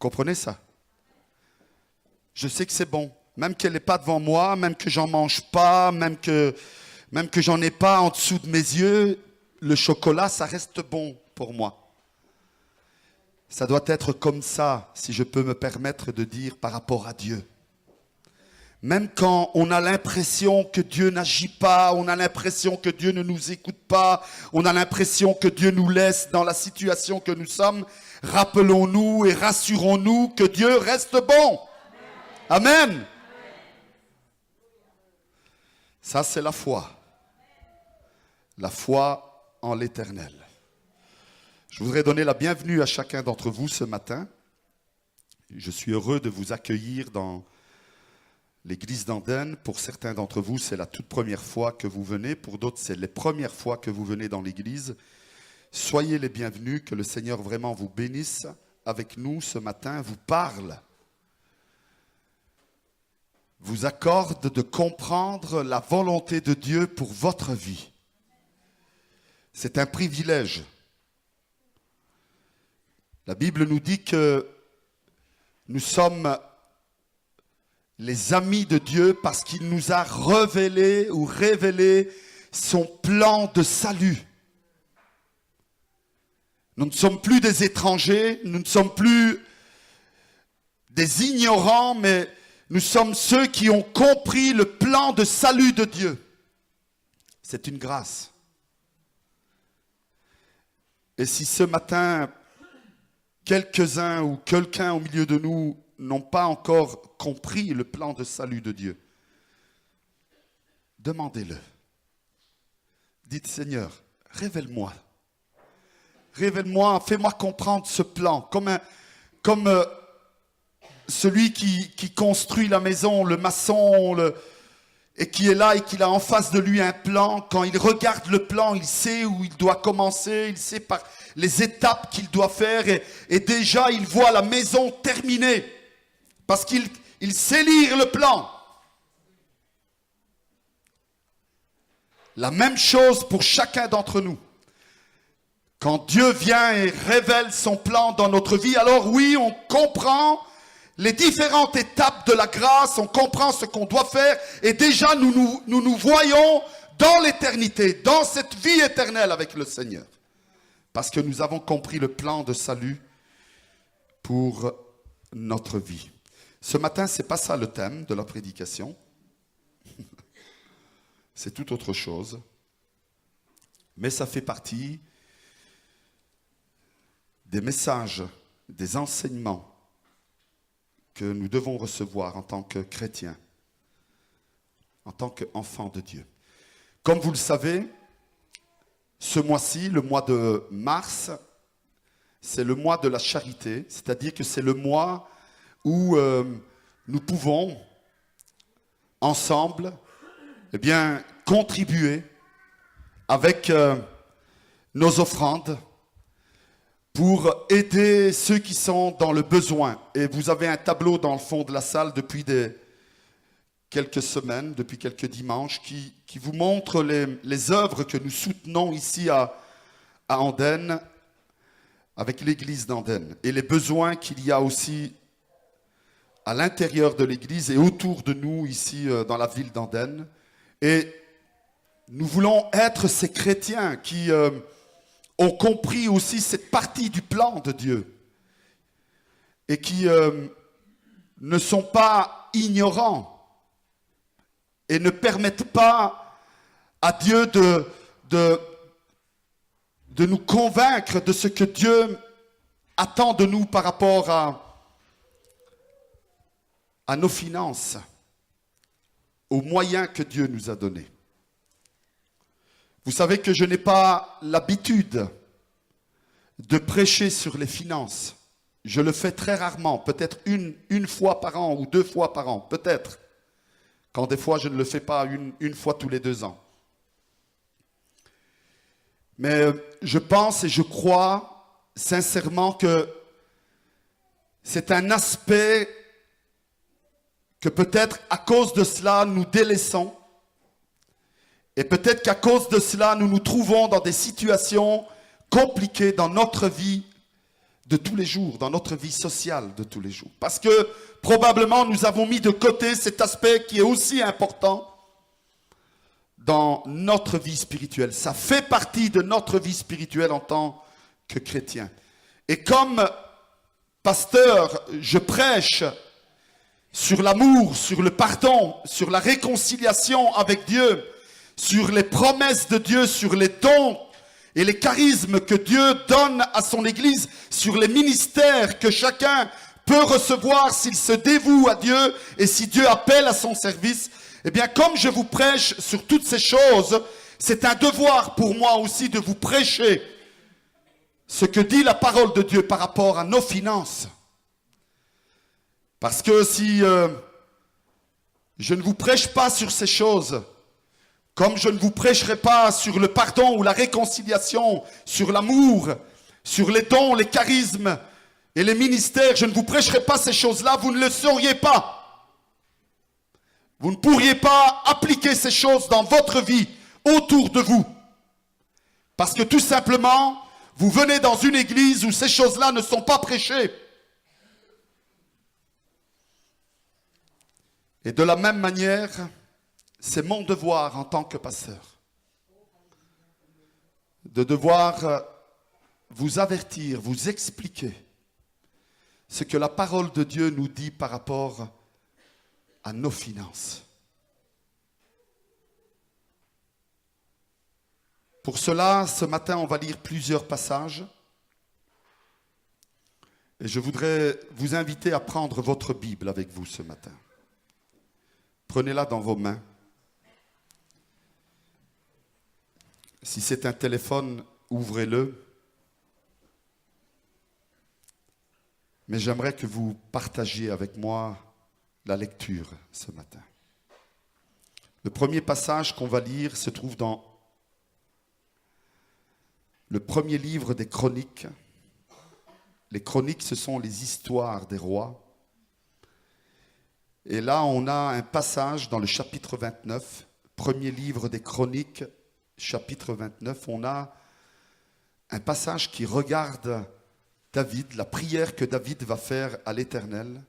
comprenez ça? Je sais que c'est bon. Même qu'elle n'est pas devant moi, même que j'en mange pas, même que j'en ai pas en dessous de mes yeux, le chocolat, ça reste bon pour moi. Ça doit être comme ça, si je peux me permettre de dire, par rapport à Dieu. Même quand on a l'impression que Dieu n'agit pas, on a l'impression que Dieu ne nous écoute pas, on a l'impression que Dieu nous laisse dans la situation que nous sommes, rappelons-nous et rassurons-nous que Dieu reste bon. Amen. Ça, c'est la foi. La foi en l'Éternel. Je voudrais donner la bienvenue à chacun d'entre vous ce matin. Je suis heureux de vous accueillir dans l'église d'Andenne. Pour certains d'entre vous, c'est la toute première fois que vous venez. Pour d'autres, c'est les premières fois que vous venez dans l'église. Soyez les bienvenus, que le Seigneur vraiment vous bénisse avec nous ce matin, vous parle, vous accorde de comprendre la volonté de Dieu pour votre vie. C'est un privilège. La Bible nous dit que nous sommes les amis de Dieu parce qu'il nous a révélé son plan de salut. Nous ne sommes plus des étrangers, nous ne sommes plus des ignorants, mais nous sommes ceux qui ont compris le plan de salut de Dieu. C'est une grâce. Et si ce matin, quelques-uns ou quelqu'un au milieu de nous n'ont pas encore compris le plan de salut de Dieu, demandez-le. Dites, Seigneur, révèle-moi. Révèle-moi, fais-moi comprendre ce plan. Comme celui qui construit la maison, le maçon, et qui est là et qu'il a en face de lui un plan. Quand il regarde le plan, il sait où il doit commencer, il sait par les étapes qu'il doit faire et déjà il voit la maison terminée parce qu'il sait lire le plan. La même chose pour chacun d'entre nous. Quand Dieu vient et révèle son plan dans notre vie, alors oui, on comprend les différentes étapes de la grâce, on comprend ce qu'on doit faire et déjà nous voyons dans l'éternité, dans cette vie éternelle avec le Seigneur. Parce que nous avons compris le plan de salut pour notre vie. Ce matin, ce n'est pas ça le thème de la prédication. C'est tout autre chose. Mais ça fait partie des messages, des enseignements que nous devons recevoir en tant que chrétiens, en tant qu'enfants de Dieu. Comme vous le savez, ce mois-ci, le mois de mars, c'est le mois de la charité, c'est-à-dire que c'est le mois où nous pouvons, ensemble, contribuer avec nos offrandes pour aider ceux qui sont dans le besoin. Et vous avez un tableau dans le fond de la salle depuis quelques semaines, depuis quelques dimanches, qui vous montre les œuvres que nous soutenons ici à Andenne, avec l'église d'Andenne, et les besoins qu'il y a aussi à l'intérieur de l'église et autour de nous ici dans la ville d'Andenne. Et nous voulons être ces chrétiens qui ont compris aussi cette partie du plan de Dieu et qui ne sont pas ignorants et ne permettent pas à Dieu de nous convaincre de ce que Dieu attend de nous par rapport à nos finances, aux moyens que Dieu nous a donnés. Vous savez que je n'ai pas l'habitude de prêcher sur les finances. Je le fais très rarement, peut-être une fois par an ou 2 fois par an, peut-être. Quand des fois je ne le fais pas une fois tous les 2 ans. Mais je pense et je crois sincèrement que c'est un aspect que peut-être à cause de cela nous délaissons. Et peut-être qu'à cause de cela, nous nous trouvons dans des situations compliquées dans notre vie de tous les jours, dans notre vie sociale de tous les jours. Parce que probablement nous avons mis de côté cet aspect qui est aussi important dans notre vie spirituelle. Ça fait partie de notre vie spirituelle en tant que chrétien. Et comme pasteur, je prêche sur l'amour, sur le pardon, sur la réconciliation avec Dieu, sur les promesses de Dieu, sur les dons et les charismes que Dieu donne à son Église, sur les ministères que chacun peut recevoir s'il se dévoue à Dieu et si Dieu appelle à son service. Eh bien, comme je vous prêche sur toutes ces choses, c'est un devoir pour moi aussi de vous prêcher ce que dit la parole de Dieu par rapport à nos finances. Parce que si je ne vous prêche pas sur ces choses, comme je ne vous prêcherai pas sur le pardon ou la réconciliation, sur l'amour, sur les dons, les charismes et les ministères, je ne vous prêcherai pas ces choses-là, vous ne le sauriez pas. Vous ne pourriez pas appliquer ces choses dans votre vie, autour de vous. Parce que tout simplement, vous venez dans une église où ces choses-là ne sont pas prêchées. Et de la même manière, c'est mon devoir en tant que pasteur de devoir vous avertir, vous expliquer ce que la parole de Dieu nous dit par rapport à nos finances. Pour cela, ce matin, on va lire plusieurs passages. Et je voudrais vous inviter à prendre votre Bible avec vous ce matin. Prenez-la dans vos mains. Si c'est un téléphone, ouvrez-le. Mais j'aimerais que vous partagiez avec moi la lecture ce matin. Le premier passage qu'on va lire se trouve dans le premier livre des Chroniques. Les Chroniques, ce sont les histoires des rois. Et là, on a un passage dans le chapitre 29, premier livre des Chroniques, chapitre 29. On a un passage qui regarde David, la prière que David va faire à l'Éternel.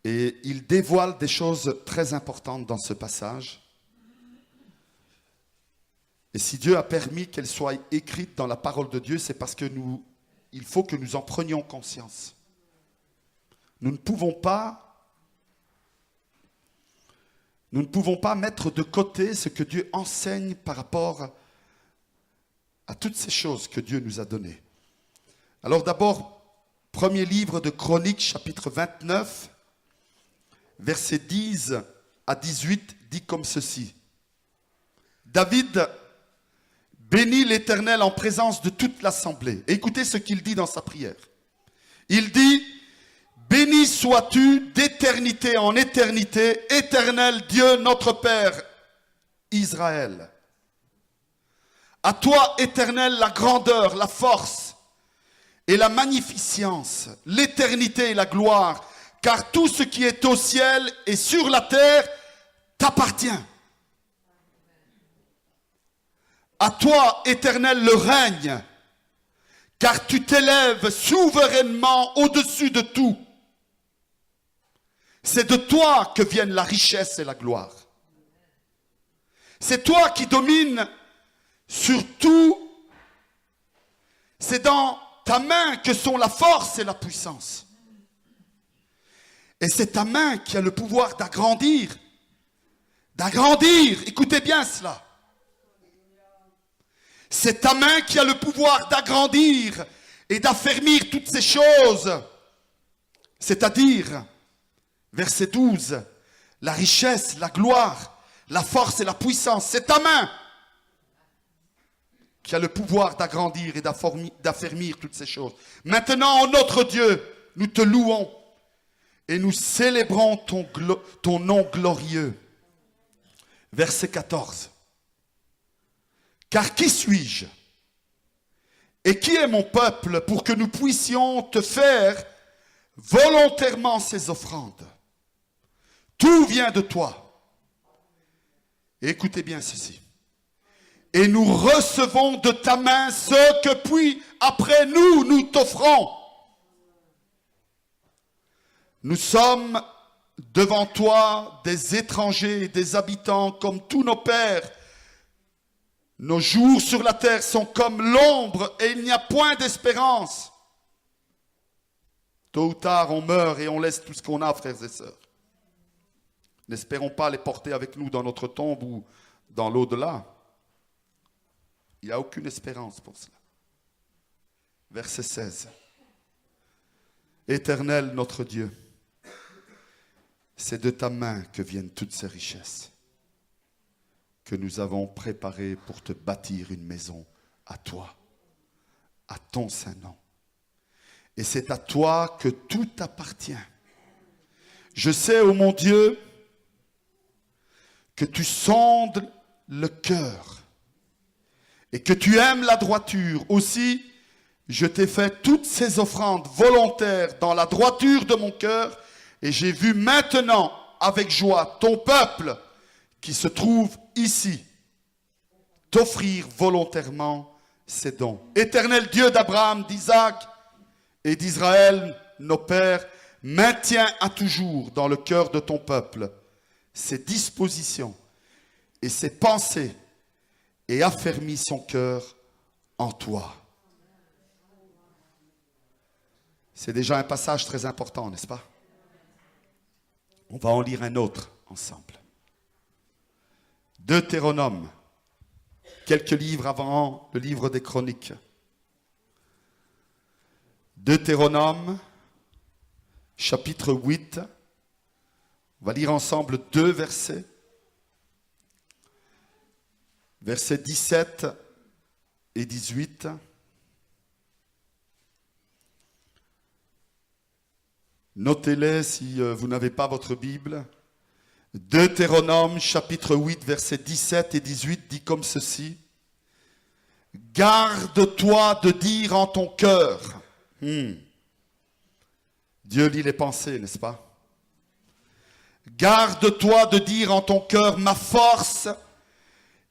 Et il dévoile des choses très importantes dans ce passage. Et si Dieu a permis qu'elles soient écrites dans la parole de Dieu, c'est parce que il faut que nous en prenions conscience. Nous ne pouvons pas mettre de côté ce que Dieu enseigne par rapport à toutes ces choses que Dieu nous a données. Alors d'abord, premier livre de Chroniques, chapitre 29, versets 10 à 18, dit comme ceci. David bénit l'Éternel en présence de toute l'assemblée. Et écoutez ce qu'il dit dans sa prière. Il dit, béni sois-tu d'éternité en éternité, Éternel Dieu notre Père, Israël. À toi, Éternel, la grandeur, la force et la magnificence, l'éternité et la gloire, car tout ce qui est au ciel et sur la terre t'appartient. À toi, Éternel, le règne, car tu t'élèves souverainement au-dessus de tout. C'est de toi que viennent la richesse et la gloire. C'est toi qui domines sur tout. C'est dans ta main que sont la force et la puissance. Et c'est ta main qui a le pouvoir d'agrandir. D'agrandir, écoutez bien cela. C'est ta main qui a le pouvoir d'agrandir et d'affermir toutes ces choses. C'est-à-dire, verset 12, la richesse, la gloire, la force et la puissance. C'est ta main qui a le pouvoir d'agrandir et d'affermir toutes ces choses. Maintenant, notre Dieu, nous te louons et nous célébrons ton nom glorieux. Verset 14. Car qui suis-je? Et qui est mon peuple pour que nous puissions te faire volontairement ces offrandes? Tout vient de toi. Et écoutez bien ceci. et nous recevons de ta main ce que puis après nous t'offrons. Nous sommes devant toi des étrangers, des habitants comme tous nos pères. Nos jours sur la terre sont comme l'ombre et il n'y a point d'espérance. Tôt ou tard, on meurt et on laisse tout ce qu'on a, frères et sœurs. N'espérons pas les porter avec nous dans notre tombe ou dans l'au-delà. Il n'y a aucune espérance pour cela. Verset 16. Éternel notre Dieu, c'est de ta main que viennent toutes ces richesses que nous avons préparées pour te bâtir une maison à toi, à ton saint nom. Et c'est à toi que tout appartient. Je sais, ô mon Dieu, que tu sondes le cœur et que tu aimes la droiture. Aussi, je t'ai fait toutes ces offrandes volontaires dans la droiture de mon cœur et j'ai vu maintenant avec joie ton peuple qui se trouve ici t'offrir volontairement ces dons. Éternel Dieu d'Abraham, d'Isaac et d'Israël, nos pères, maintiens à toujours dans le cœur de ton peuple ses dispositions et ses pensées et affermis son cœur en toi. C'est déjà un passage très important, n'est-ce pas? On va en lire un autre ensemble. Deutéronome, quelques livres avant le livre des Chroniques. Deutéronome, chapitre 8. On va lire ensemble 2 versets. Versets 17 et 18. Notez-les si vous n'avez pas votre Bible. Deutéronome, chapitre 8, versets 17 et 18, dit comme ceci. Garde-toi de dire en ton cœur. Dieu lit les pensées, n'est-ce pas? Garde-toi de dire en ton cœur, ma force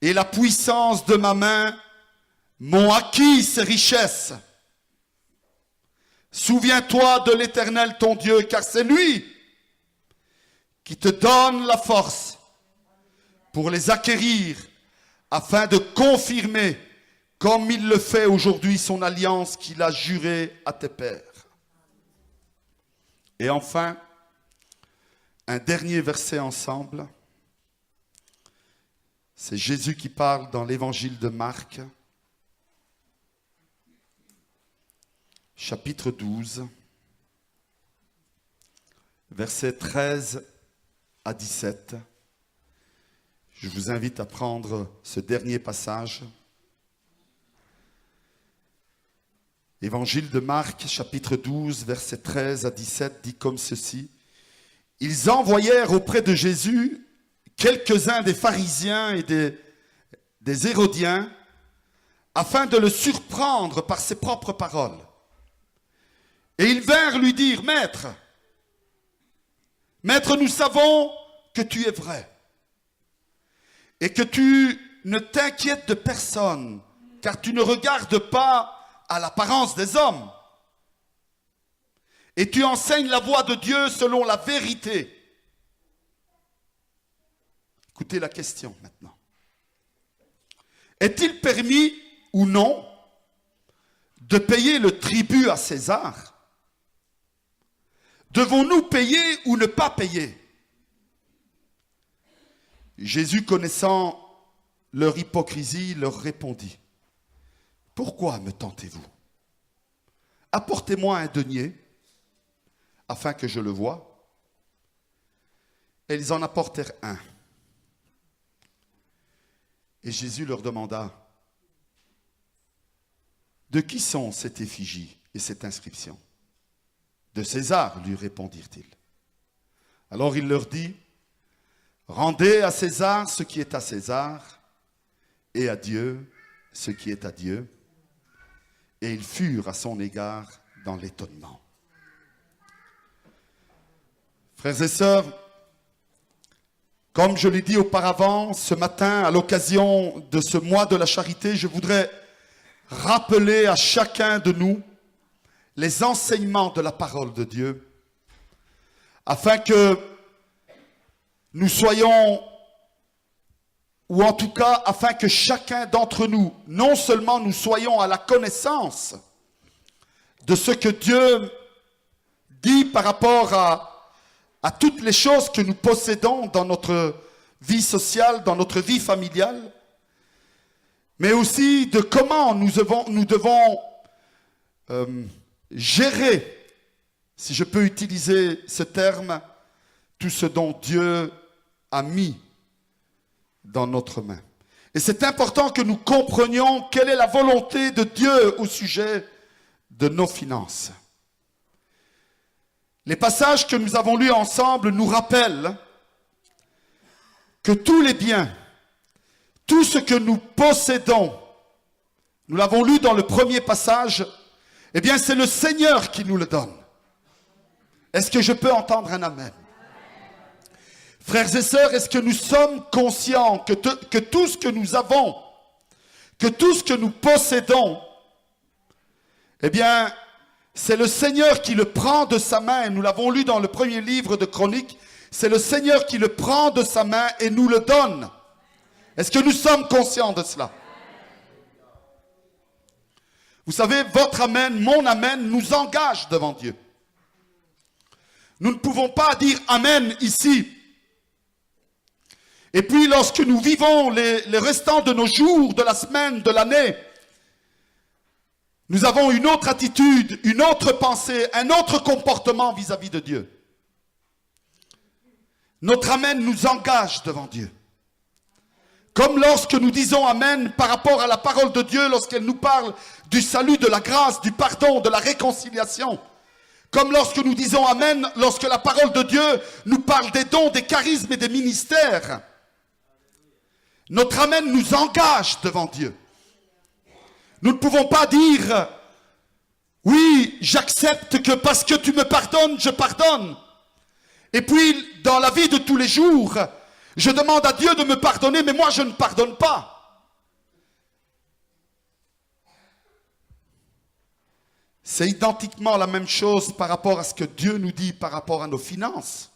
et la puissance de ma main m'ont acquis ces richesses. Souviens-toi de l'Éternel ton Dieu, car c'est lui qui te donne la force pour les acquérir, afin de confirmer, comme il le fait aujourd'hui, son alliance qu'il a jurée à tes pères. Et enfin, un dernier verset ensemble. C'est Jésus qui parle dans l'évangile de Marc, chapitre 12, versets 13 à 17. Je vous invite à prendre ce dernier passage. Évangile de Marc, chapitre 12, versets 13 à 17, dit comme ceci. Ils envoyèrent auprès de Jésus quelques-uns des pharisiens et des hérodiens afin de le surprendre par ses propres paroles. Et ils vinrent lui dire, Maître, nous savons que tu es vrai et que tu ne t'inquiètes de personne, car tu ne regardes pas à l'apparence des hommes. Et tu enseignes la voie de Dieu selon la vérité. Écoutez la question maintenant. Est-il permis ou non de payer le tribut à César? Devons-nous payer ou ne pas payer? Jésus, connaissant leur hypocrisie, leur répondit. Pourquoi me tentez-vous? Apportez-moi un denier, afin que je le voie. Et ils en apportèrent un. Et Jésus leur demanda, de qui sont cette effigie et cette inscription? De César, lui répondirent-ils. Alors il leur dit, rendez à César ce qui est à César, et à Dieu ce qui est à Dieu. Et ils furent à son égard dans l'étonnement. Frères et sœurs, Comme je l'ai dit auparavant, ce matin, à l'occasion de ce mois de la charité, je voudrais rappeler à chacun de nous les enseignements de la parole de Dieu, afin que nous soyons, ou en tout cas, afin que chacun d'entre nous, non seulement nous soyons à la connaissance de ce que Dieu dit par rapport à toutes les choses que nous possédons dans notre vie sociale, dans notre vie familiale, mais aussi de comment nous devons gérer, si je peux utiliser ce terme, tout ce dont Dieu a mis dans notre main. Et c'est important que nous comprenions quelle est la volonté de Dieu au sujet de nos finances. Les passages que nous avons lus ensemble nous rappellent que tous les biens, tout ce que nous possédons, nous l'avons lu dans le premier passage, eh bien c'est le Seigneur qui nous le donne. Est-ce que je peux entendre un amen? Frères et sœurs, est-ce que nous sommes conscients que tout ce que nous avons, que tout ce que nous possédons, eh bien, c'est le Seigneur qui le prend de sa main, et nous l'avons lu dans le premier livre de Chroniques, c'est le Seigneur qui le prend de sa main et nous le donne. Est-ce que nous sommes conscients de cela? Vous savez, votre amen, mon amen, nous engage devant Dieu. Nous ne pouvons pas dire amen ici. Et puis lorsque nous vivons les restants de nos jours, de la semaine, de l'année, nous avons une autre attitude, une autre pensée, un autre comportement vis-à-vis de Dieu. Notre amen nous engage devant Dieu. Comme lorsque nous disons amen par rapport à la parole de Dieu, lorsqu'elle nous parle du salut, de la grâce, du pardon, de la réconciliation. Comme lorsque nous disons amen, lorsque la parole de Dieu nous parle des dons, des charismes et des ministères. Notre amen nous engage devant Dieu. Nous ne pouvons pas dire, oui, j'accepte que parce que tu me pardonnes, je pardonne. Et puis, dans la vie de tous les jours, je demande à Dieu de me pardonner, mais moi je ne pardonne pas. C'est identiquement la même chose par rapport à ce que Dieu nous dit par rapport à nos finances.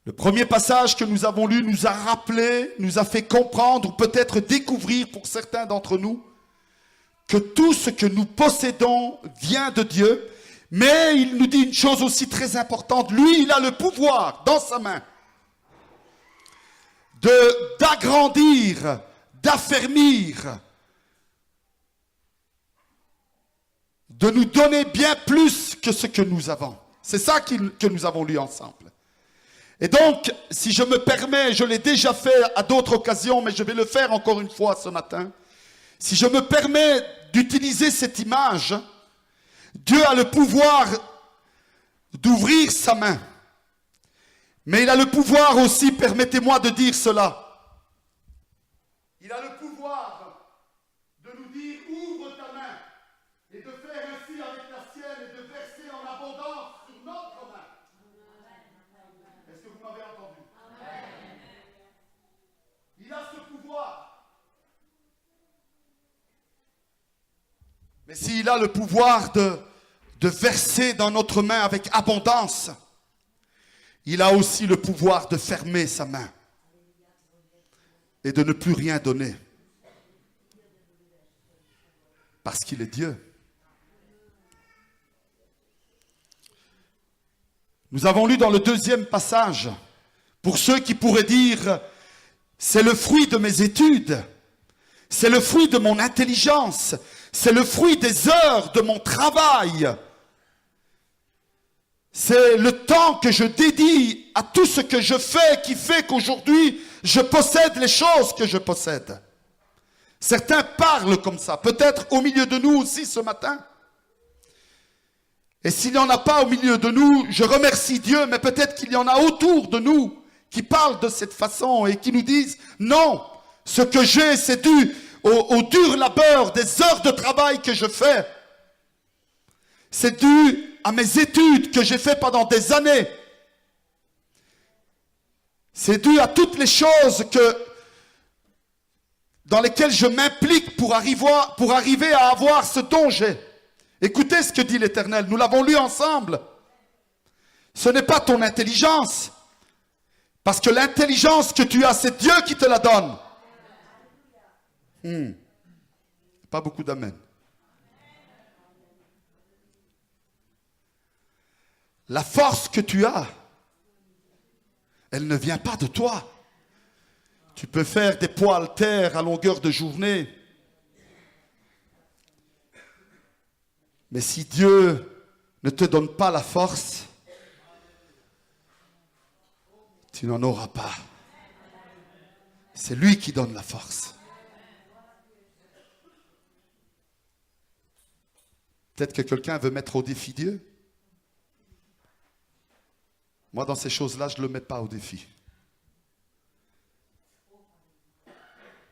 Le premier passage que nous avons lu nous a rappelé, nous a fait comprendre ou peut-être découvrir pour certains d'entre nous que tout ce que nous possédons vient de Dieu, mais il nous dit une chose aussi très importante. Lui, il a le pouvoir dans sa main d'agrandir, d'affermir, de nous donner bien plus que ce que nous avons. C'est ça que nous avons lu ensemble. Et donc, si je me permets, je l'ai déjà fait à d'autres occasions, mais je vais le faire encore une fois ce matin. Si je me permets d'utiliser cette image, Dieu a le pouvoir d'ouvrir sa main. Mais il a le pouvoir aussi, permettez-moi de dire cela. Il a le pouvoir de nous dire ouvre ta main et de faire ainsi avec la sienne et de verser en abondance sur notre main. Est-ce que vous m'avez entendu? Il a ce pouvoir. Mais s'il a le pouvoir de verser dans notre main avec abondance, il a aussi le pouvoir de fermer sa main et de ne plus rien donner. Parce qu'il est Dieu. Nous avons lu dans le deuxième passage, pour ceux qui pourraient dire, c'est le fruit de mes études, c'est le fruit de mon intelligence, c'est le fruit des heures de mon travail. C'est le temps que je dédie à tout ce que je fais qui fait qu'aujourd'hui, je possède les choses que je possède. Certains parlent comme ça, peut-être au milieu de nous aussi ce matin. Et s'il n'y en a pas au milieu de nous, je remercie Dieu, mais peut-être qu'il y en a autour de nous qui parlent de cette façon et qui nous disent « Non, ce que j'ai, c'est dû au dur labeur des heures de travail que je fais. C'est dû à mes études que j'ai fait pendant des années. C'est dû à toutes les choses dans lesquelles je m'implique pour arriver à avoir ce dont j'ai. Écoutez ce que dit l'Éternel. Nous l'avons lu ensemble. Ce n'est pas ton intelligence. Parce que l'intelligence que tu as, c'est Dieu qui te la donne. Pas beaucoup d'amen. La force que tu as, elle ne vient pas de toi. Tu peux faire des poids haltères à longueur de journée. Mais si Dieu ne te donne pas la force, tu n'en auras pas. C'est lui qui donne la force. Peut-être que quelqu'un veut mettre au défi Dieu. Moi, dans ces choses-là, je ne le mets pas au défi.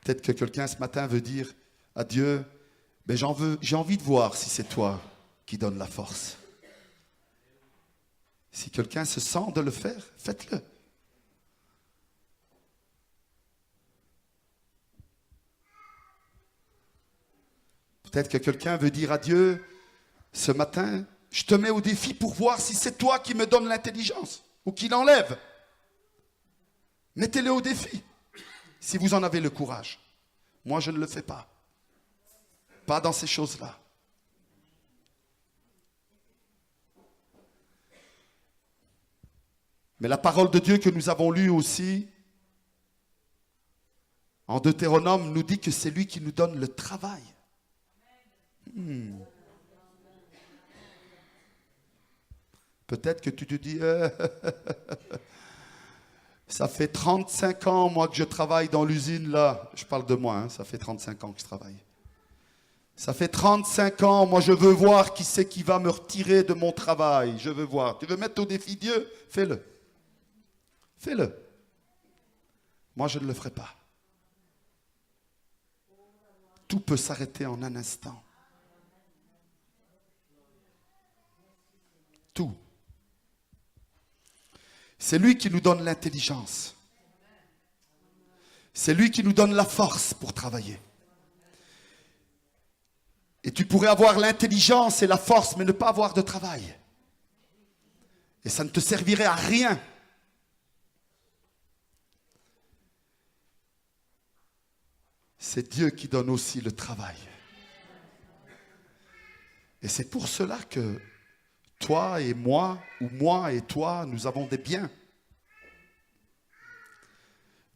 Peut-être que quelqu'un ce matin veut dire à Dieu, mais j'ai envie de voir si c'est toi qui donne la force. Si quelqu'un se sent de le faire, faites-le. Peut-être que quelqu'un veut dire à Dieu, ce matin, je te mets au défi pour voir si c'est toi qui me donne l'intelligence ou qui l'enlève. Mettez-le au défi, si vous en avez le courage. Moi, je ne le fais pas. Pas dans ces choses-là. Mais la parole de Dieu que nous avons lue aussi, en Deutéronome, nous dit que c'est lui qui nous donne le travail. Peut-être que tu te dis, ça fait 35 ans, moi, que je travaille dans l'usine, là. Je parle de moi, hein, ça fait 35 ans que je travaille. Ça fait 35 ans, moi, je veux voir qui c'est qui va me retirer de mon travail. Je veux voir. Tu veux mettre au défi Dieu? Fais-le. Fais-le. Moi, je ne le ferai pas. Tout peut s'arrêter en un instant. Tout. C'est lui qui nous donne l'intelligence. C'est lui qui nous donne la force pour travailler. Et tu pourrais avoir l'intelligence et la force, mais ne pas avoir de travail. Et ça ne te servirait à rien. C'est Dieu qui donne aussi le travail. Et c'est pour cela que toi et moi, ou moi et toi, nous avons des biens.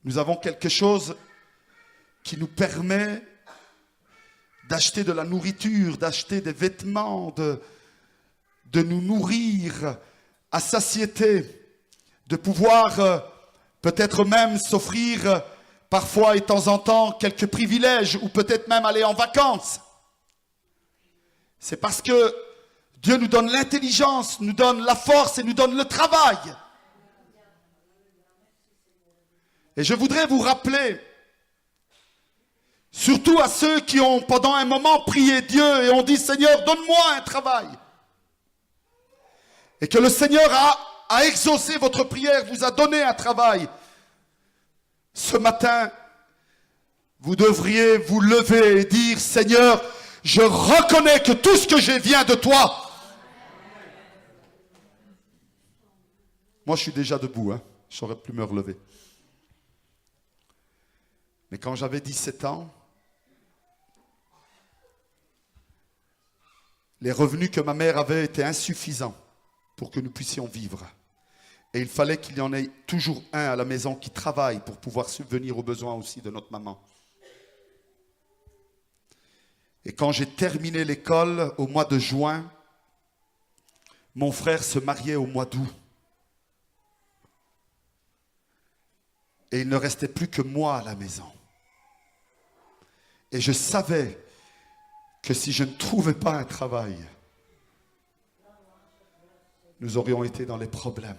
Nous avons quelque chose qui nous permet d'acheter de la nourriture, d'acheter des vêtements, de nous nourrir à satiété, de pouvoir peut-être même s'offrir parfois et de temps en temps quelques privilèges ou peut-être même aller en vacances. C'est parce que Dieu nous donne l'intelligence, nous donne la force et nous donne le travail. Et je voudrais vous rappeler, surtout à ceux qui ont pendant un moment prié Dieu et ont dit « Seigneur, donne-moi un travail ». Et que le Seigneur a exaucé votre prière, vous a donné un travail. Ce matin, vous devriez vous lever et dire « Seigneur, je reconnais que tout ce que j'ai vient de toi ». Moi, je suis déjà debout, hein. Je n'aurais plus me relever. Mais quand j'avais 17 ans, les revenus que ma mère avait étaient insuffisants pour que nous puissions vivre. Et il fallait qu'il y en ait toujours un à la maison qui travaille pour pouvoir subvenir aux besoins aussi de notre maman. Et quand j'ai terminé l'école au mois de juin, mon frère se mariait au mois d'août. Et il ne restait plus que moi à la maison. Et je savais que si je ne trouvais pas un travail, nous aurions été dans les problèmes.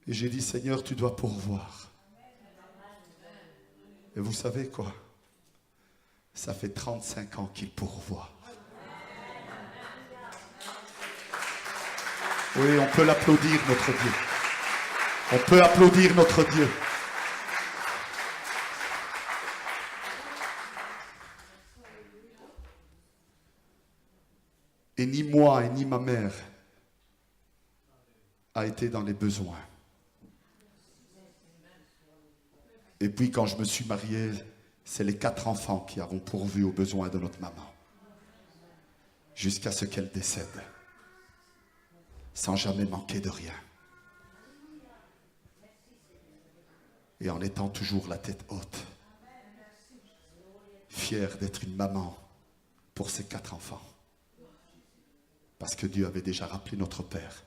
Et j'ai dit, Seigneur, tu dois pourvoir. Et vous savez quoi? Ça fait 35 ans qu'il pourvoit. Oui, on peut l'applaudir, notre Dieu. On peut applaudir notre Dieu. Et ni moi et ni ma mère a été dans les besoins. Et puis quand je me suis marié, c'est les 4 enfants qui avons pourvu aux besoins de notre maman. Jusqu'à ce qu'elle décède. Sans jamais manquer de rien. Et en étant toujours la tête haute. Fière d'être une maman pour ses 4 enfants. Parce que Dieu avait déjà rappelé notre Père.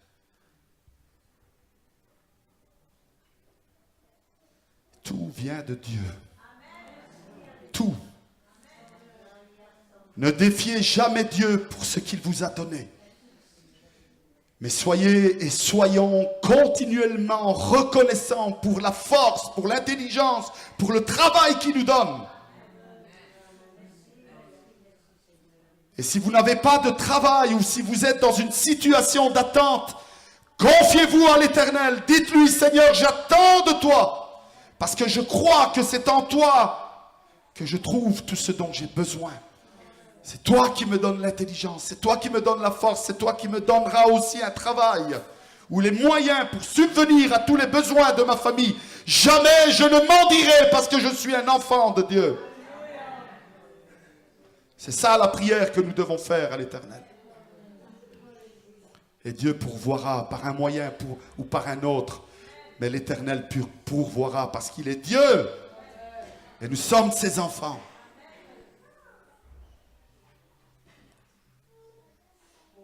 Tout vient de Dieu. Tout. Ne défiez jamais Dieu pour ce qu'il vous a donné. Mais soyez et soyons continuellement reconnaissants pour la force, pour l'intelligence, pour le travail qu'il nous donne. Et si vous n'avez pas de travail ou si vous êtes dans une situation d'attente, confiez-vous à l'Éternel. Dites-lui, Seigneur, j'attends de toi. Parce que je crois que c'est en toi que je trouve tout ce dont j'ai besoin. C'est toi qui me donnes l'intelligence, c'est toi qui me donnes la force, c'est toi qui me donneras aussi un travail ou les moyens pour subvenir à tous les besoins de ma famille. Jamais je ne mendirai parce que je suis un enfant de Dieu. C'est ça la prière que nous devons faire à l'Éternel. Et Dieu pourvoira par un moyen ou par un autre. Mais l'Éternel pourvoira parce qu'il est Dieu. Et nous sommes ses enfants.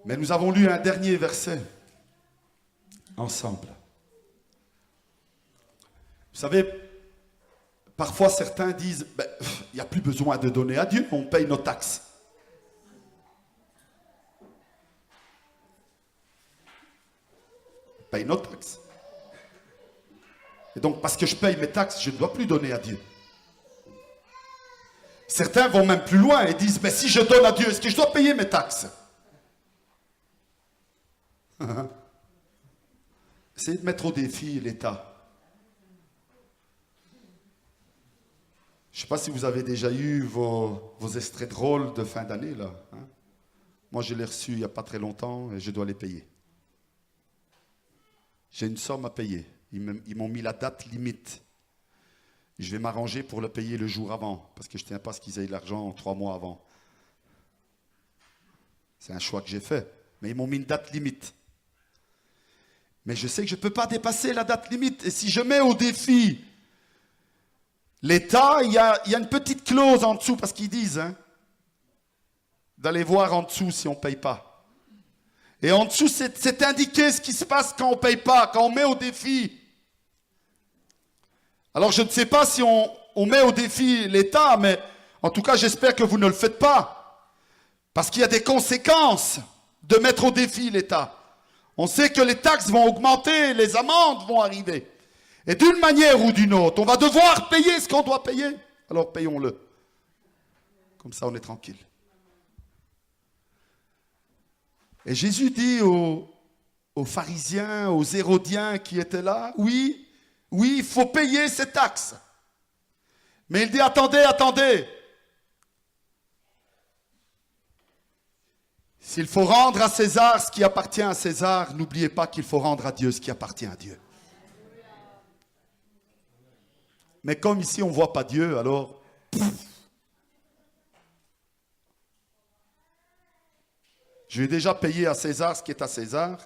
Mais nous avons lu un dernier verset ensemble. Vous savez, parfois certains disent, il n'y a plus besoin de donner à Dieu, on paye nos taxes. On paye nos taxes. Et donc, parce que je paye mes taxes, je ne dois plus donner à Dieu. Certains vont même plus loin et disent, mais si je donne à Dieu, est-ce que je dois payer mes taxes? Essayez de mettre au défi l'État. Je ne sais pas si vous avez déjà eu vos extraits drôles de fin d'année, là. Hein? Moi, je l'ai reçu il n'y a pas très longtemps et je dois les payer. J'ai une somme à payer. Ils m'ont mis la date limite. Je vais m'arranger pour le payer le jour avant, parce que je ne tiens pas à ce qu'ils aient l'argent 3 mois avant. C'est un choix que j'ai fait. Mais ils m'ont mis une date limite. Mais je sais que je ne peux pas dépasser la date limite. Et si je mets au défi l'État, il y a une petite clause en dessous, parce qu'ils disent d'aller voir en dessous si on ne paye pas. Et en dessous, c'est indiqué ce qui se passe quand on ne paye pas, quand on met au défi. Alors je ne sais pas si on met au défi l'État, mais en tout cas, j'espère que vous ne le faites pas. Parce qu'il y a des conséquences de mettre au défi l'État. On sait que les taxes vont augmenter, les amendes vont arriver. Et d'une manière ou d'une autre, on va devoir payer ce qu'on doit payer. Alors payons-le. Comme ça, on est tranquille. Et Jésus dit aux pharisiens, aux hérodiens qui étaient là, oui, il faut payer ces taxes. Mais il dit, attendez. S'il faut rendre à César ce qui appartient à César, n'oubliez pas qu'il faut rendre à Dieu ce qui appartient à Dieu. Mais comme ici on ne voit pas Dieu, alors... Je vais déjà payer à César ce qui est à César.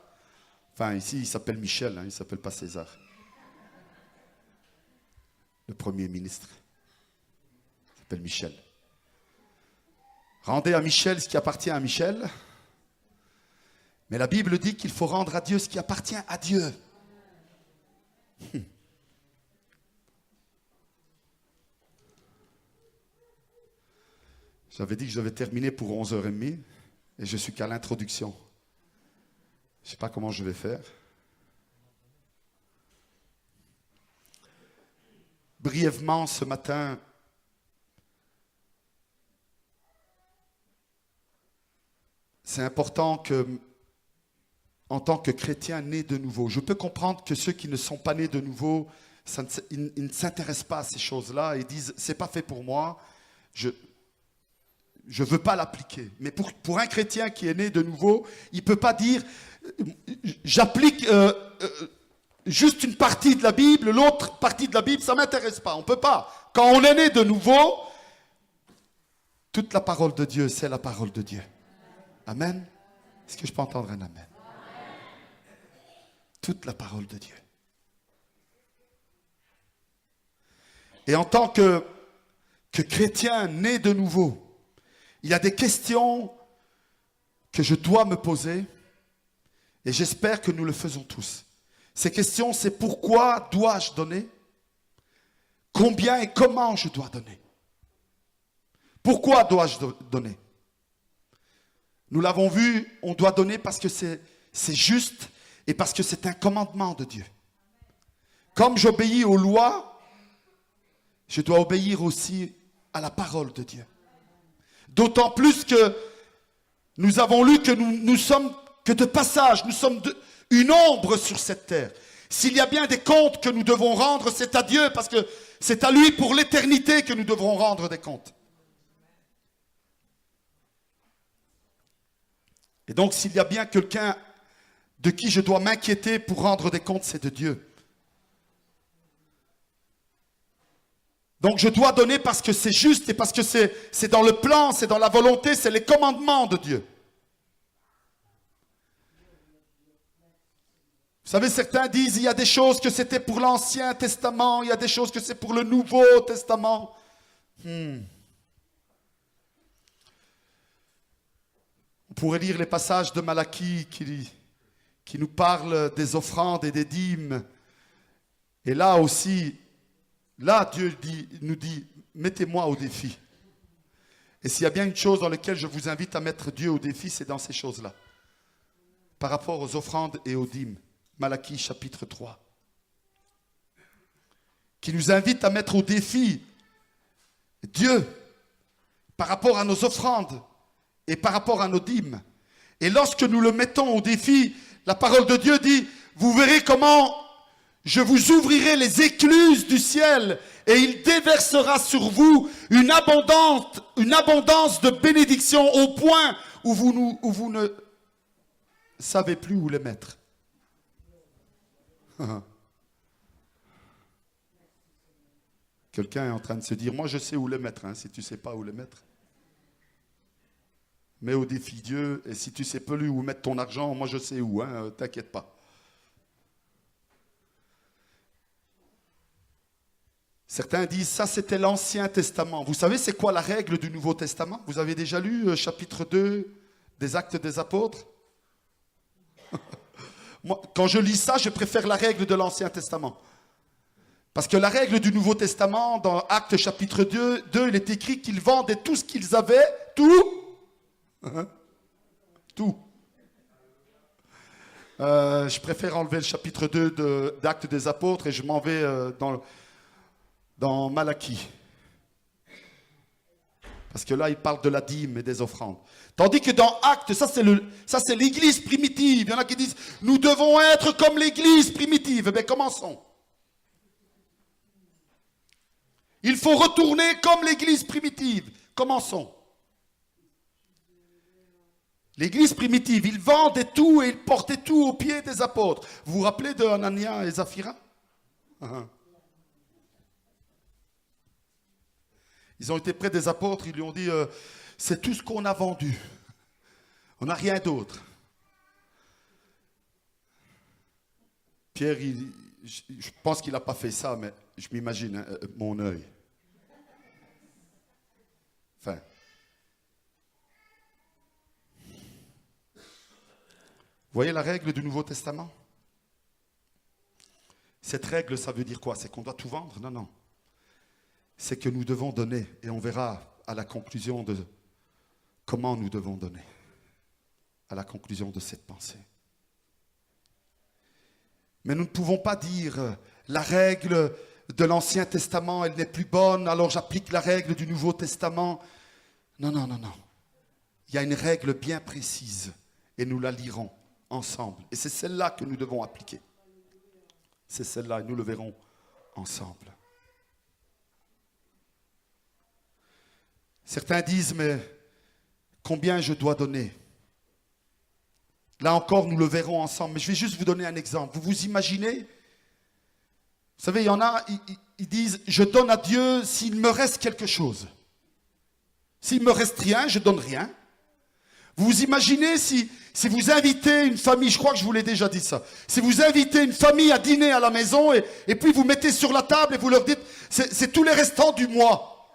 Enfin, ici, il s'appelle Michel, il ne s'appelle pas César. Le Premier ministre. Il s'appelle Michel. Rendez à Michel ce qui appartient à Michel. Mais la Bible dit qu'il faut rendre à Dieu ce qui appartient à Dieu. J'avais dit que je devais terminer pour 11h30 et je suis qu'à l'introduction. Je ne sais pas comment je vais faire. Brièvement, ce matin, c'est important que, en tant que chrétien né de nouveau, je peux comprendre que ceux qui ne sont pas nés de nouveau, ils ne s'intéressent pas à ces choses-là et disent, c'est pas fait pour moi, je ne veux pas l'appliquer. Mais pour un chrétien qui est né de nouveau, il ne peut pas dire, j'applique juste une partie de la Bible, l'autre partie de la Bible, ça ne m'intéresse pas. On ne peut pas. Quand on est né de nouveau, toute la parole de Dieu, c'est la parole de Dieu. Amen. Est-ce que je peux entendre un amen? Toute la parole de Dieu. Et en tant que chrétien né de nouveau, il y a des questions que je dois me poser et j'espère que nous le faisons tous. Ces questions, c'est pourquoi dois-je donner? Combien et comment je dois donner? Pourquoi dois-je donner? Nous l'avons vu, on doit donner parce que c'est juste et parce que c'est un commandement de Dieu. Comme j'obéis aux lois, je dois obéir aussi à la parole de Dieu. D'autant plus que nous avons lu que nous sommes que de passage, nous sommes une ombre sur cette terre. S'il y a bien des comptes que nous devons rendre, c'est à Dieu, parce que c'est à lui pour l'éternité que nous devrons rendre des comptes. Et donc, s'il y a bien quelqu'un de qui je dois m'inquiéter pour rendre des comptes, c'est de Dieu. Donc, je dois donner parce que c'est juste et parce que c'est dans le plan, c'est dans la volonté, c'est les commandements de Dieu. Vous savez, certains disent il y a des choses que c'était pour l'Ancien Testament, il y a des choses que c'est pour le Nouveau Testament. On pourrait lire les passages de Malachie qui nous parlent des offrandes et des dîmes. Et là aussi, là Dieu nous dit, mettez-moi au défi. Et s'il y a bien une chose dans laquelle je vous invite à mettre Dieu au défi, c'est dans ces choses-là. Par rapport aux offrandes et aux dîmes. Malachie chapitre 3. Qui nous invite à mettre au défi Dieu par rapport à nos offrandes et par rapport à nos dîmes. Et lorsque nous le mettons au défi, la parole de Dieu dit, vous verrez comment je vous ouvrirai les écluses du ciel et il déversera sur vous une abondance de bénédictions au point où vous ne savez plus où les mettre. Quelqu'un est en train de se dire, moi je sais où les mettre, hein, si tu ne sais pas où les mettre. Mets au défi Dieu, et si tu ne sais plus où mettre ton argent, moi je sais où, hein, t'inquiète pas. Certains disent, ça c'était l'Ancien Testament. Vous savez c'est quoi la règle du Nouveau Testament? Vous avez déjà lu chapitre 2 des Actes des Apôtres? Moi, quand je lis ça, je préfère la règle de l'Ancien Testament. Parce que la règle du Nouveau Testament, dans Actes chapitre 2, il est écrit qu'ils vendaient tout ce qu'ils avaient, tout. Tout. Je préfère enlever le chapitre 2 d'Actes des Apôtres et je m'en vais dans Malachie. Parce que là, il parle de la dîme et des offrandes. Tandis que dans Actes, ça c'est l'église primitive. Il y en a qui disent, nous devons être comme l'église primitive. Eh bien, commençons. Il faut retourner comme l'église primitive. Commençons. L'église primitive, ils vendaient tout et ils portaient tout aux pieds des apôtres. Vous vous rappelez de Anania et Zaphira? Ils ont été près des apôtres, ils lui ont dit, c'est tout ce qu'on a vendu. On n'a rien d'autre. Pierre, je pense qu'il n'a pas fait ça, mais je m'imagine, hein, mon œil. Enfin. Vous voyez la règle du Nouveau Testament? Cette règle, ça veut dire quoi? C'est qu'on doit tout vendre? Non, non. C'est que nous devons donner, et on verra à la conclusion de comment nous devons donner, à la conclusion de cette pensée. Mais nous ne pouvons pas dire la règle de l'Ancien Testament, elle n'est plus bonne, alors j'applique la règle du Nouveau Testament. Non, non, non, non. il y a une règle bien précise et nous la lirons ensemble. Et c'est celle-là que nous devons appliquer. C'est celle-là et nous le verrons ensemble. Certains disent, mais combien je dois donner? Là encore, nous le verrons ensemble. Mais je vais juste vous donner un exemple. Vous vous imaginez? Vous savez, il y en a, ils disent, je donne à Dieu s'il me reste quelque chose. S'il me reste rien, je donne rien. Vous vous imaginez si vous invitez une famille, je crois que je vous l'ai déjà dit ça, si vous invitez une famille à dîner à la maison et puis vous mettez sur la table et vous leur dites, c'est tous les restants du mois.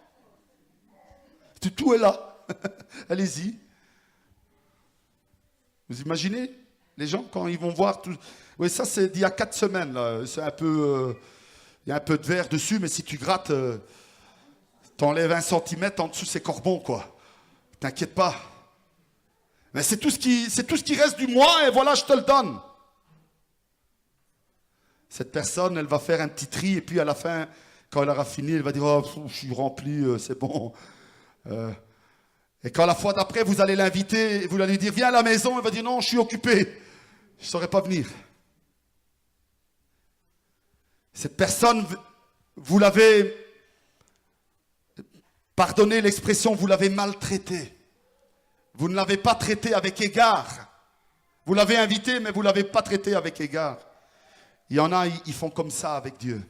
Tout est là. Allez-y. Vous imaginez les gens quand ils vont voir tout. Oui, ça c'est d'il y a 4 semaines. Là. C'est un peu, il y a un peu de verre dessus, mais si tu grattes, t'enlèves 1 centimètre en dessous, c'est corbon, quoi. T'inquiète pas. Mais c'est tout ce qui reste du mois et voilà, je te le donne. Cette personne, elle va faire un petit tri et puis à la fin, quand elle aura fini, elle va dire, oh, je suis rempli, c'est bon. Et quand la fois d'après, vous allez l'inviter, et vous allez lui dire, viens à la maison, elle va dire, non, je suis occupé, je ne saurais pas venir. Cette personne, vous l'avez, pardonnez l'expression, vous l'avez maltraitée. Vous ne l'avez pas traité avec égard. Vous l'avez invité, mais vous ne l'avez pas traité avec égard. Il y en a, ils font comme ça avec Dieu.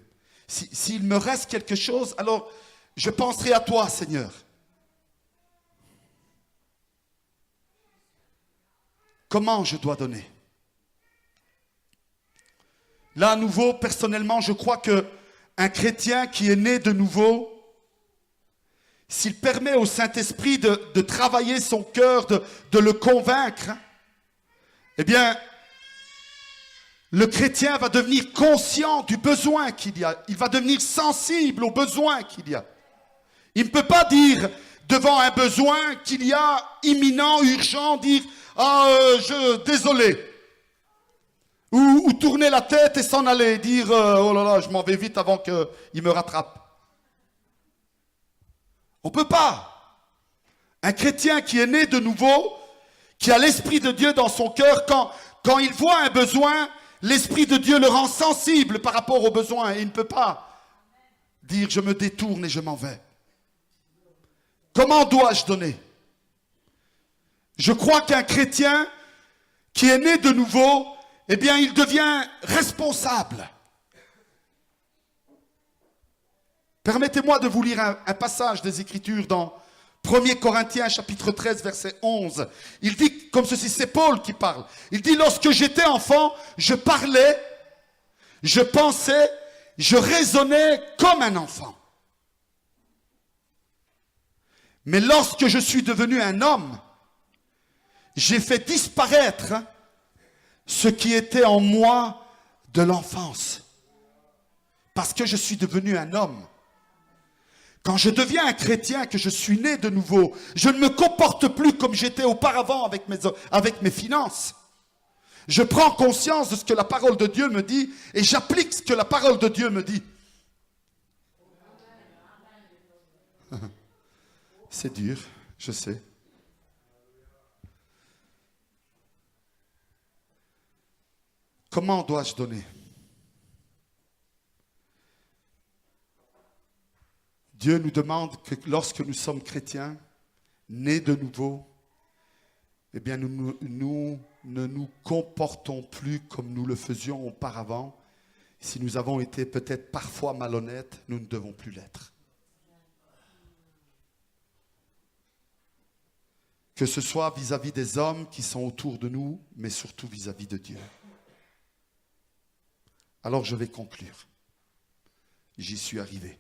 S'il me reste quelque chose, alors je penserai à toi, Seigneur. Comment je dois donner? Là, à nouveau, personnellement, je crois qu'un chrétien qui est né de nouveau, s'il permet au Saint-Esprit de travailler son cœur, de le convaincre, eh bien, le chrétien va devenir conscient du besoin qu'il y a. Il va devenir sensible aux besoins qu'il y a. Il ne peut pas dire devant un besoin qu'il y a imminent, urgent, dire « Ah, désolé ». Ou tourner la tête et s'en aller, dire « Oh là là, je m'en vais vite avant qu'il me rattrape ». On ne peut pas. Un chrétien qui est né de nouveau, qui a l'Esprit de Dieu dans son cœur, quand il voit un besoin, l'Esprit de Dieu le rend sensible par rapport aux besoins. Et il ne peut pas dire « Je me détourne et je m'en vais ». Comment dois-je donner? Je crois qu'un chrétien qui est né de nouveau, eh bien, il devient responsable. Permettez-moi de vous lire un passage des Écritures dans 1 Corinthiens chapitre 13 verset 11. Il dit comme ceci, c'est Paul qui parle. Il dit, lorsque j'étais enfant, je parlais, je pensais, je raisonnais comme un enfant. Mais lorsque je suis devenu un homme, j'ai fait disparaître ce qui était en moi de l'enfance. Parce que je suis devenu un homme. Quand je deviens un chrétien, que je suis né de nouveau, je ne me comporte plus comme j'étais auparavant avec mes finances. Je prends conscience de ce que la parole de Dieu me dit et j'applique ce que la parole de Dieu me dit. C'est dur, je sais. Comment dois-je donner? Dieu nous demande que lorsque nous sommes chrétiens, nés de nouveau, eh bien nous ne nous comportons plus comme nous le faisions auparavant. Si nous avons été peut-être parfois malhonnêtes, nous ne devons plus l'être. Que ce soit vis-à-vis des hommes qui sont autour de nous, mais surtout vis-à-vis de Dieu. Alors je vais conclure. J'y suis arrivé.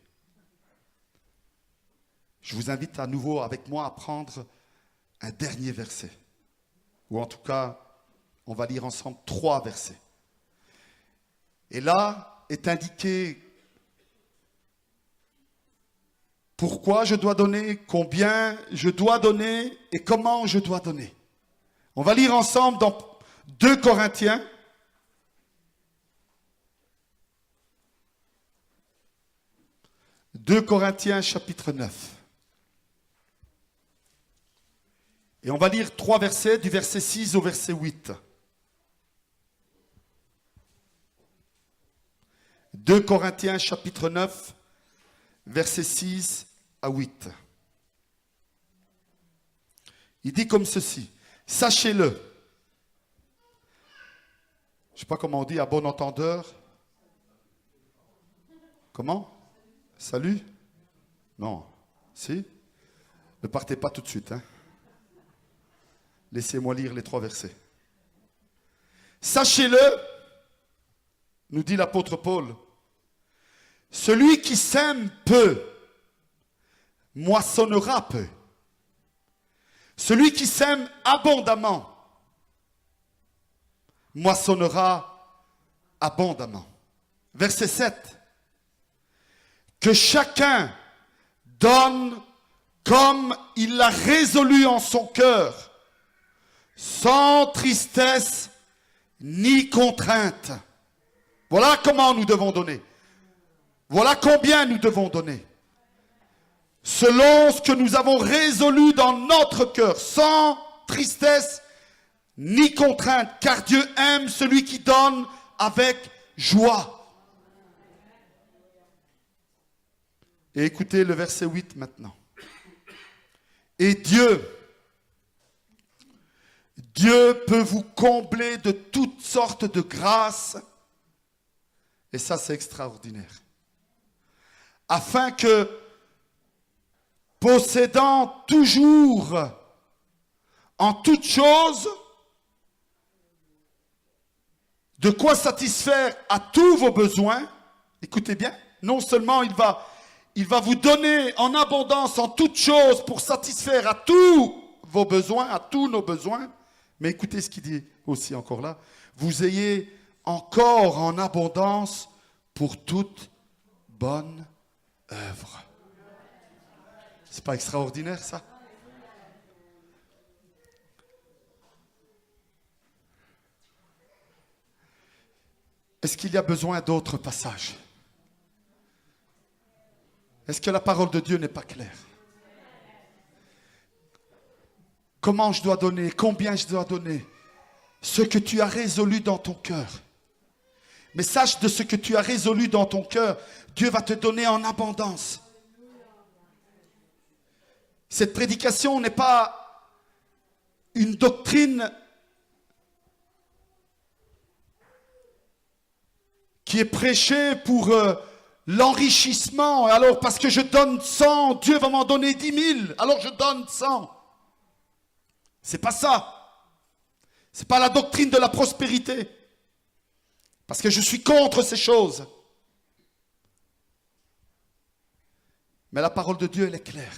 Je vous invite à nouveau avec moi à prendre un dernier verset. Ou en tout cas, on va lire ensemble 3 versets. Et là est indiqué pourquoi je dois donner, combien je dois donner et comment je dois donner. On va lire ensemble dans 2 Corinthiens. 2 Corinthiens chapitre 9. Et on va lire 3 versets, du verset 6 au verset 8. 2 Corinthiens chapitre 9, versets 6 à 8. Il dit comme ceci, sachez-le. Je ne sais pas comment on dit, à bon entendeur. Comment? Salut? Non. Si? Ne partez pas tout de suite. Hein? Laissez-moi lire les 3 versets. Sachez-le, nous dit l'apôtre Paul, celui qui sème peu, moissonnera peu. Celui qui sème abondamment, moissonnera abondamment. Verset 7. Que chacun donne comme il l'a résolu en son cœur, sans tristesse ni contrainte. Voilà comment nous devons donner. Voilà combien nous devons donner. Selon ce que nous avons résolu dans notre cœur, sans tristesse ni contrainte, car Dieu aime celui qui donne avec joie. Et écoutez le verset 8 maintenant. Et Dieu peut vous combler de toutes sortes de grâces, et ça c'est extraordinaire, afin que, possédant toujours en toutes choses de quoi satisfaire à tous vos besoins, écoutez bien, non seulement il va vous donner en abondance en toutes choses pour satisfaire à tous vos besoins, à tous nos besoins, mais écoutez ce qu'il dit aussi encore là, vous ayez encore en abondance pour toute bonne œuvre. C'est pas extraordinaire ça? Est-ce qu'il y a besoin d'autres passages? Est-ce que la parole de Dieu n'est pas claire? Comment je dois donner? Combien je dois donner? Ce que tu as résolu dans ton cœur. Mais sache de ce que tu as résolu dans ton cœur, Dieu va te donner en abondance. Cette prédication n'est pas une doctrine qui est prêchée pour l'enrichissement. Alors parce que je donne 100, Dieu va m'en donner 10 000, alors je donne 100. C'est pas ça. C'est pas la doctrine de la prospérité. Parce que je suis contre ces choses. Mais la parole de Dieu, elle est claire.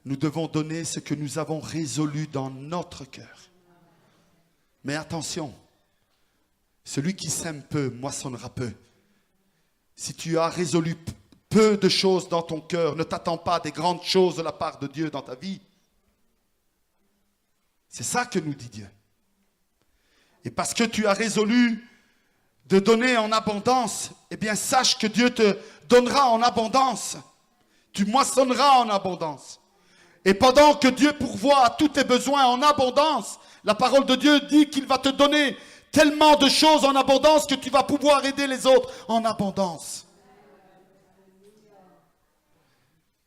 Nous devons donner ce que nous avons résolu dans notre cœur. Mais attention, celui qui sème peu, moissonnera peu. Si tu as résolu peu de choses dans ton cœur, ne t'attends pas à des grandes choses de la part de Dieu dans ta vie. C'est ça que nous dit Dieu. Et parce que tu as résolu de donner en abondance, eh bien sache que Dieu te donnera en abondance. Tu moissonneras en abondance. Et pendant que Dieu pourvoit à tous tes besoins en abondance, la parole de Dieu dit qu'il va te donner tellement de choses en abondance que tu vas pouvoir aider les autres en abondance.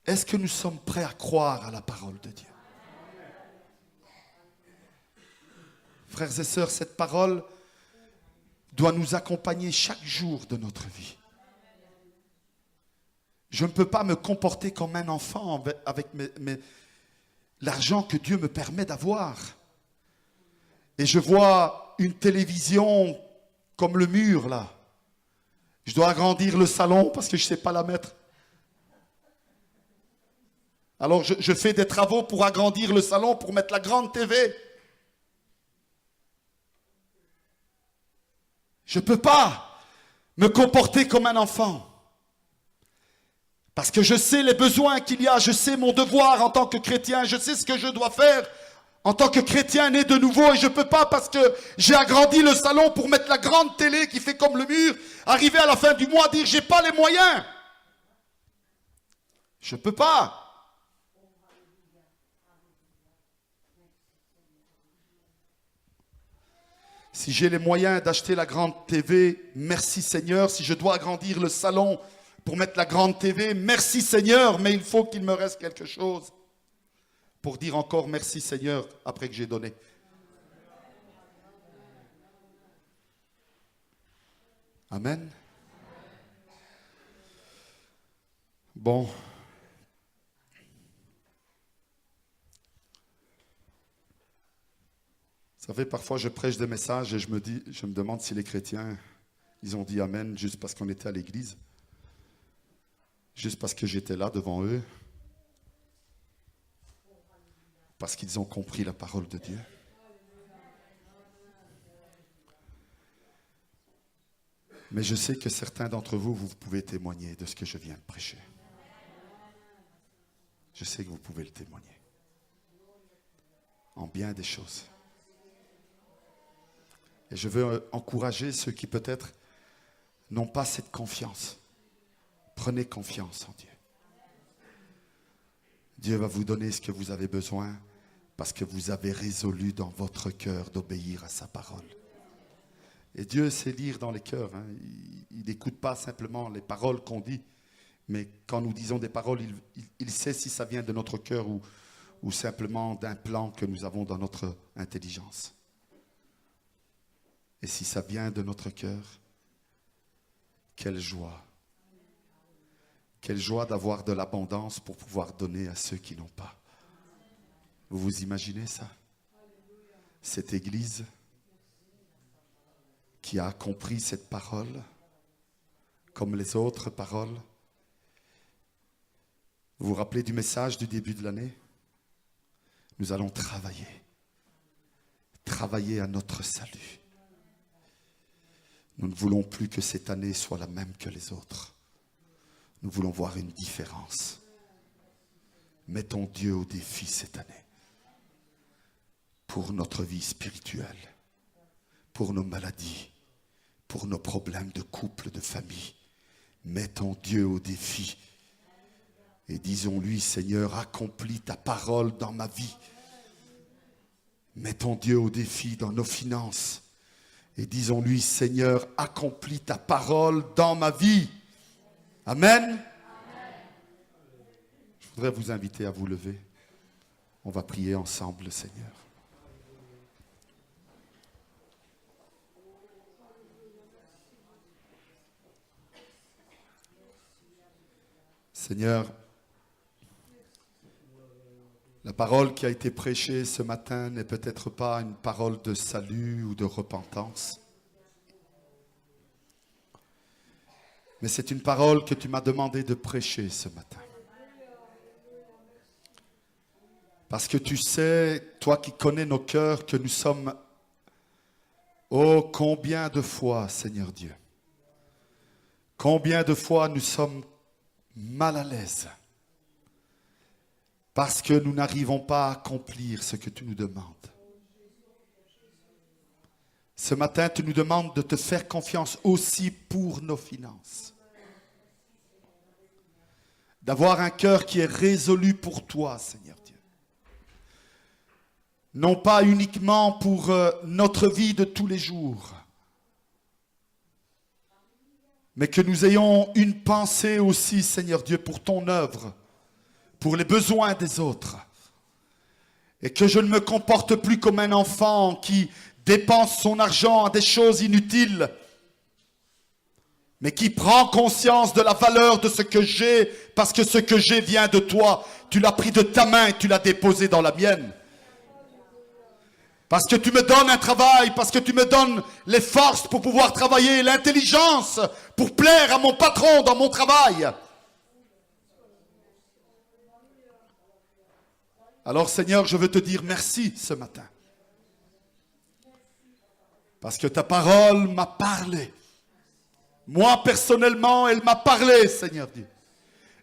Est-ce que nous sommes prêts à croire à la parole de Dieu? Frères et sœurs, cette parole doit nous accompagner chaque jour de notre vie. Je ne peux pas me comporter comme un enfant avec l'argent que Dieu me permet d'avoir. Et je vois une télévision comme le mur là. Je dois agrandir le salon parce que je ne sais pas la mettre. Alors je fais des travaux pour agrandir le salon, pour mettre la grande TV. Je ne peux pas me comporter comme un enfant. Parce que je sais les besoins qu'il y a, je sais mon devoir en tant que chrétien, je sais ce que je dois faire en tant que chrétien né de nouveau. Et je ne peux pas, parce que j'ai agrandi le salon pour mettre la grande télé qui fait comme le mur, arriver à la fin du mois dire j'ai pas les moyens. Je ne peux pas. Si j'ai les moyens d'acheter la grande TV, merci Seigneur. Si je dois agrandir le salon pour mettre la grande TV, merci Seigneur, mais il faut qu'il me reste quelque chose pour dire encore merci Seigneur après que j'ai donné. Amen. Bon. Vous savez, parfois je prêche des messages et je me demande si les chrétiens, ils ont dit Amen juste parce qu'on était à l'église, juste parce que j'étais là devant eux, parce qu'ils ont compris la parole de Dieu. Mais je sais que certains d'entre vous, vous pouvez témoigner de ce que je viens de prêcher. Je sais que vous pouvez le témoigner. En bien des choses. Et je veux encourager ceux qui peut-être n'ont pas cette confiance. Prenez confiance en Dieu. Dieu va vous donner ce que vous avez besoin parce que vous avez résolu dans votre cœur d'obéir à sa parole. Et Dieu sait lire dans les cœurs. Hein. Il n'écoute pas simplement les paroles qu'on dit, mais quand nous disons des paroles, il sait si ça vient de notre cœur ou simplement d'un plan que nous avons dans notre intelligence. Et si ça vient de notre cœur, quelle joie. Quelle joie d'avoir de l'abondance pour pouvoir donner à ceux qui n'ont pas. Vous vous imaginez ça? Cette église qui a compris cette parole, comme les autres paroles. Vous vous rappelez du message du début de l'année? Nous allons travailler à notre salut. Nous ne voulons plus que cette année soit la même que les autres. Nous voulons voir une différence. Mettons Dieu au défi cette année. Pour notre vie spirituelle, pour nos maladies, pour nos problèmes de couple, de famille. Mettons Dieu au défi. Et disons-lui, Seigneur, accomplis ta parole dans ma vie. Mettons Dieu au défi dans nos finances. Et disons-lui, Seigneur, accomplis ta parole dans ma vie. Amen. Je voudrais vous inviter à vous lever. On va prier ensemble, Seigneur. Seigneur, la parole qui a été prêchée ce matin n'est peut-être pas une parole de salut ou de repentance. Mais c'est une parole que tu m'as demandé de prêcher ce matin. Parce que tu sais, toi qui connais nos cœurs, que nous sommes, oh combien de fois, Seigneur Dieu, combien de fois nous sommes mal à l'aise. Parce que nous n'arrivons pas à accomplir ce que tu nous demandes. Ce matin, tu nous demandes de te faire confiance aussi pour nos finances. D'avoir un cœur qui est résolu pour toi, Seigneur Dieu. Non pas uniquement pour notre vie de tous les jours, mais que nous ayons une pensée aussi, Seigneur Dieu, pour ton œuvre, pour les besoins des autres. Et que je ne me comporte plus comme un enfant qui dépense son argent à des choses inutiles, mais qui prend conscience de la valeur de ce que j'ai, parce que ce que j'ai vient de toi. Tu l'as pris de ta main et tu l'as déposé dans la mienne. Parce que tu me donnes un travail, parce que tu me donnes les forces pour pouvoir travailler, l'intelligence pour plaire à mon patron dans mon travail. Alors Seigneur, je veux te dire merci ce matin. Parce que ta parole m'a parlé. Moi personnellement, elle m'a parlé, Seigneur Dieu.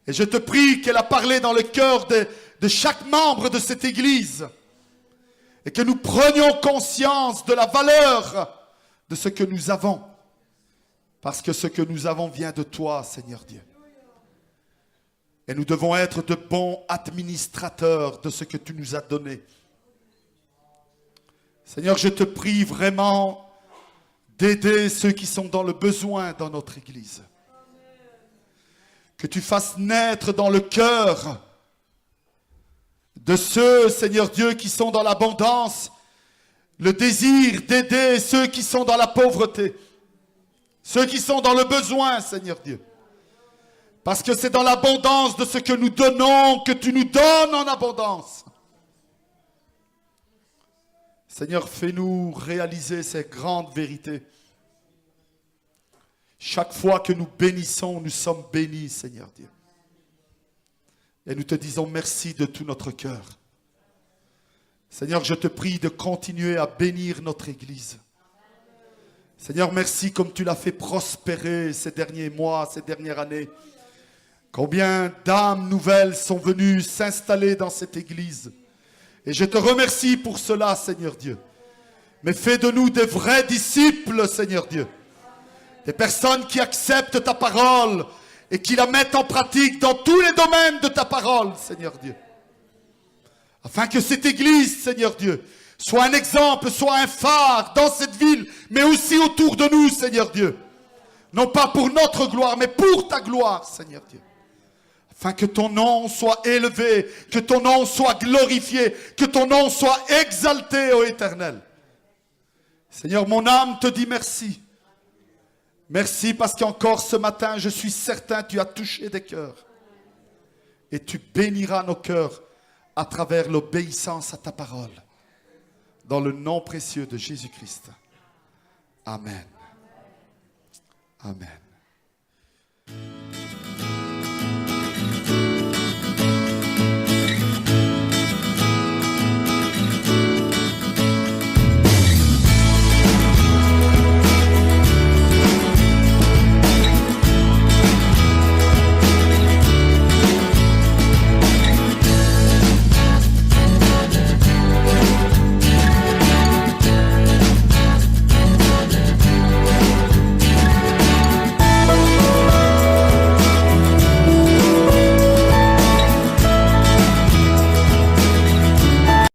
Et je te prie qu'elle a parlé dans le cœur de chaque membre de cette église. Et que nous prenions conscience de la valeur de ce que nous avons. Parce que ce que nous avons vient de toi, Seigneur Dieu. Et nous devons être de bons administrateurs de ce que tu nous as donné. Seigneur, je te prie vraiment d'aider ceux qui sont dans le besoin dans notre Église. Que tu fasses naître dans le cœur de ceux, Seigneur Dieu, qui sont dans l'abondance, le désir d'aider ceux qui sont dans la pauvreté, ceux qui sont dans le besoin, Seigneur Dieu. Parce que c'est dans l'abondance de ce que nous donnons que tu nous donnes en abondance. Seigneur, fais-nous réaliser ces grandes vérités. Chaque fois que nous bénissons, nous sommes bénis, Seigneur Dieu. Et nous te disons merci de tout notre cœur. Seigneur, je te prie de continuer à bénir notre Église. Seigneur, merci comme tu l'as fait prospérer ces derniers mois, ces dernières années. Combien d'âmes nouvelles sont venues s'installer dans cette Église. Et je te remercie pour cela, Seigneur Dieu. Mais fais de nous des vrais disciples, Seigneur Dieu. Des personnes qui acceptent ta parole et qui la mettent en pratique dans tous les domaines de ta parole, Seigneur Dieu. Afin que cette Église, Seigneur Dieu, soit un exemple, soit un phare dans cette ville, mais aussi autour de nous, Seigneur Dieu. Non pas pour notre gloire, mais pour ta gloire, Seigneur Dieu. Afin que ton nom soit élevé, que ton nom soit glorifié, que ton nom soit exalté, ô Éternel. Seigneur, mon âme te dit merci. Merci parce qu'encore ce matin, je suis certain, tu as touché des cœurs. Et tu béniras nos cœurs à travers l'obéissance à ta parole. Dans le nom précieux de Jésus-Christ. Amen. Amen.